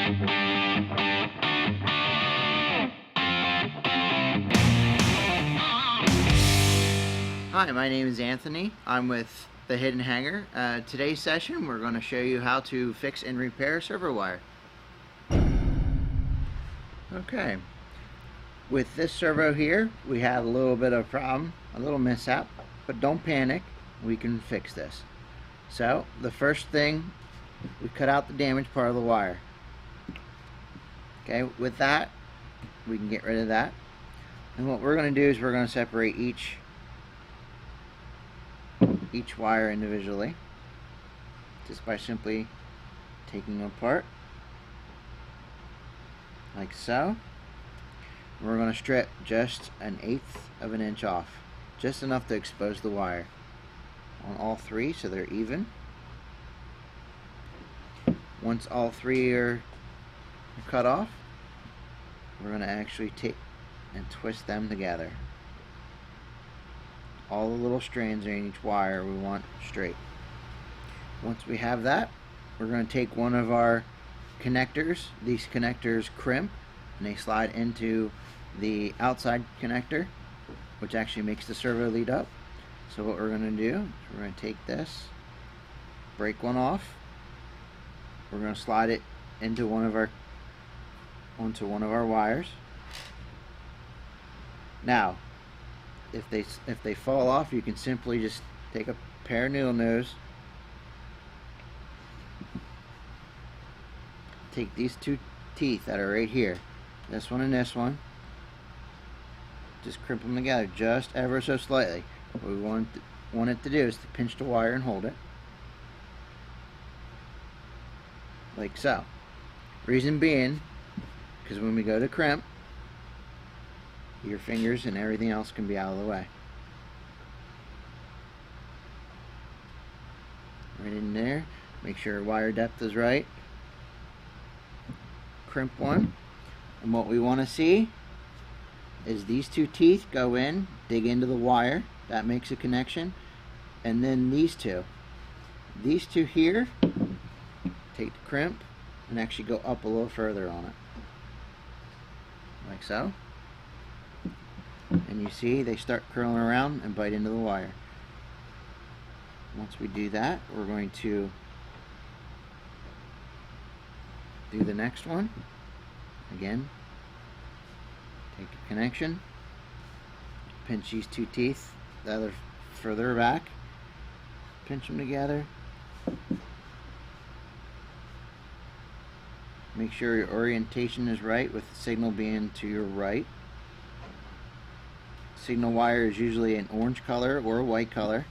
Hi, my name is Anthony. I'm with the Hidden Hangar. Today's session we're going to show you how to fix and repair servo wire. Okay, with this servo here we have a little bit of a problem, a little mishap, but don't panic, we can fix this. So the first thing, we cut out the damaged part of the wire. Okay, with that we can get rid of that, and what we're going to do is we're going to separate each wire individually just by simply taking them apart like so. We're going to strip just 1/8 of an inch off, just enough to expose the wire on all three so they're even. Once all three are cut off, we're going to actually take and twist them together. All the little strands in each wire we want straight. Once we have that, we're going to take one of our connectors. These connectors crimp and they slide into the outside connector, which actually makes the servo lead up. So what we're going to do is we're going to take this, break one off, we're going to slide it into onto one of our wires. Now if they fall off, you can simply just take a pair of needle nose, take these two teeth that are right here, this one and this one, just crimp them together just ever so slightly. What we want it to do is to pinch the wire and hold it like so. Reason being, because when we go to crimp, your fingers and everything else can be out of the way. Right in there. Make sure wire depth is right. Crimp one. And what we want to see is these two teeth go in, dig into the wire. That makes a connection. And then these two. These two here, take the crimp and actually go up a little further on it. Like so. And you see they start curling around and bite into the wire. Once we do that, we're going to do the next one. Again, take a connection, pinch these two teeth that are further back, pinch them together. Make sure your orientation is right with the signal being to your right. Signal wire is usually an orange color or a white color.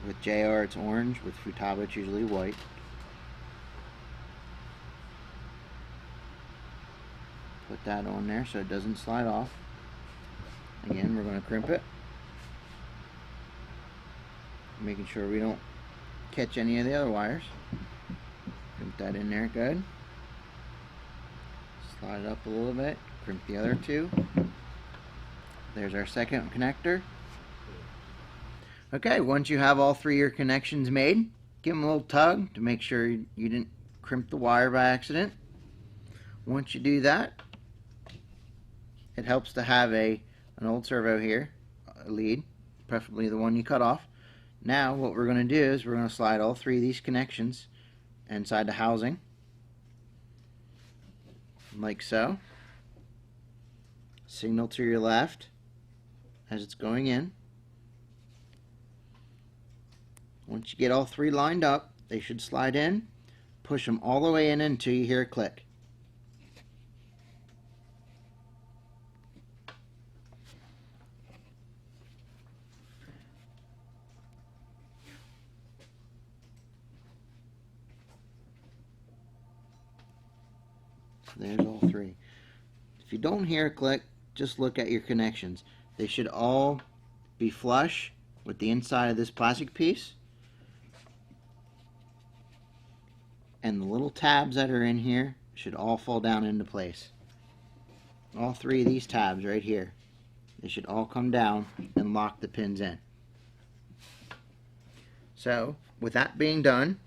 With JR it's orange, with Futaba it's usually white. Put that on there so it doesn't slide off. Again, we're going to crimp it, making sure we don't catch any of the other wires. Crimp that in there good. Slide it up a little bit, crimp the other two. There's our second connector. Okay, once you have all three of your connections made, give them a little tug to make sure you didn't crimp the wire by accident. Once you do that, it helps to have an old servo here, a lead, preferably the one you cut off. Now what we're going to do is we're going to slide all three of these connections inside the housing, like so. Signal to your left as it's going in. Once you get all three lined up, they should slide in. Push them all the way in until you hear a click. There's all three. If you don't hear a click, just look at your connections. They should all be flush with the inside of this plastic piece. And the little tabs that are in here should all fall down into place. All three of these tabs right here, they should all come down and lock the pins in. So with that being done,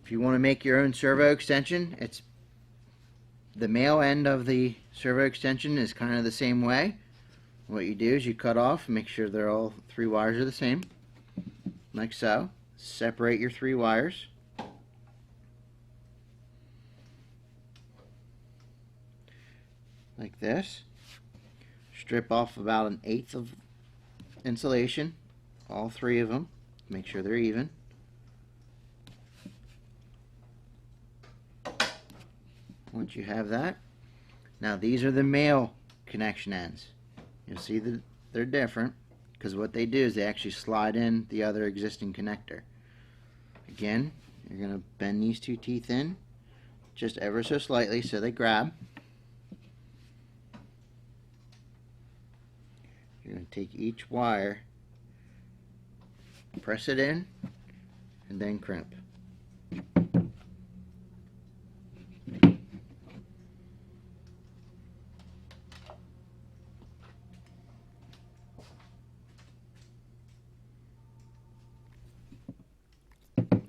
If you want to make your own servo extension, it's the male end of the servo extension is kind of the same way. What you do is you cut off, make sure they're all 3 wires are the same, like so. Separate your 3 wires. Like this. Strip off about 1/8 of insulation, all 3 of them. Make sure they're even. Once you have that, now these are the male connection ends. You'll see that they're different because what they do is they actually slide in the other existing connector. Again, you're going to bend these 2 teeth in just ever so slightly so they grab. You're going to take each wire, press it in, and then crimp.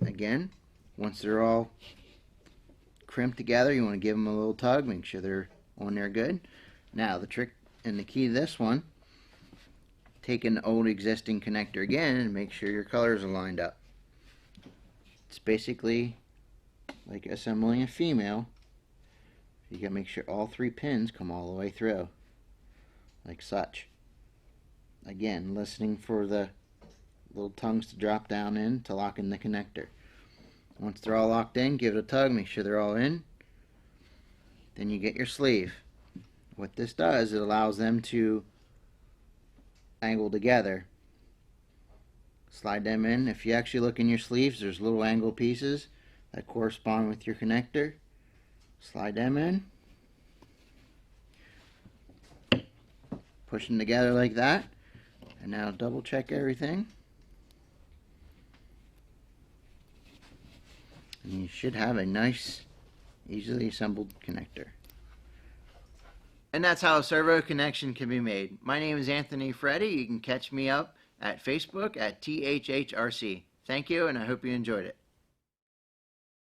Again, once they're all crimped together, you want to give them a little tug, make sure they're on there good. Now the trick and the key to this one, take an old existing connector again and make sure your colors are lined up. It's basically like assembling a female. You gotta make sure all 3 pins come all the way through, like such. Again, listening for the little tongues to drop down in to lock in the connector. Once they're all locked in, give it a tug, make sure they're all in. Then you get your sleeve. What this does, it allows them to angle together. Slide them in. If you actually look in your sleeves, there's little angle pieces that correspond with your connector. Slide them in. Push them together like that. And now double check everything. And you should have a nice, easily assembled connector. And that's how a servo connection can be made. My name is Anthony Ferretti. You can catch me up at Facebook at THHRC. Thank you, and I hope you enjoyed it.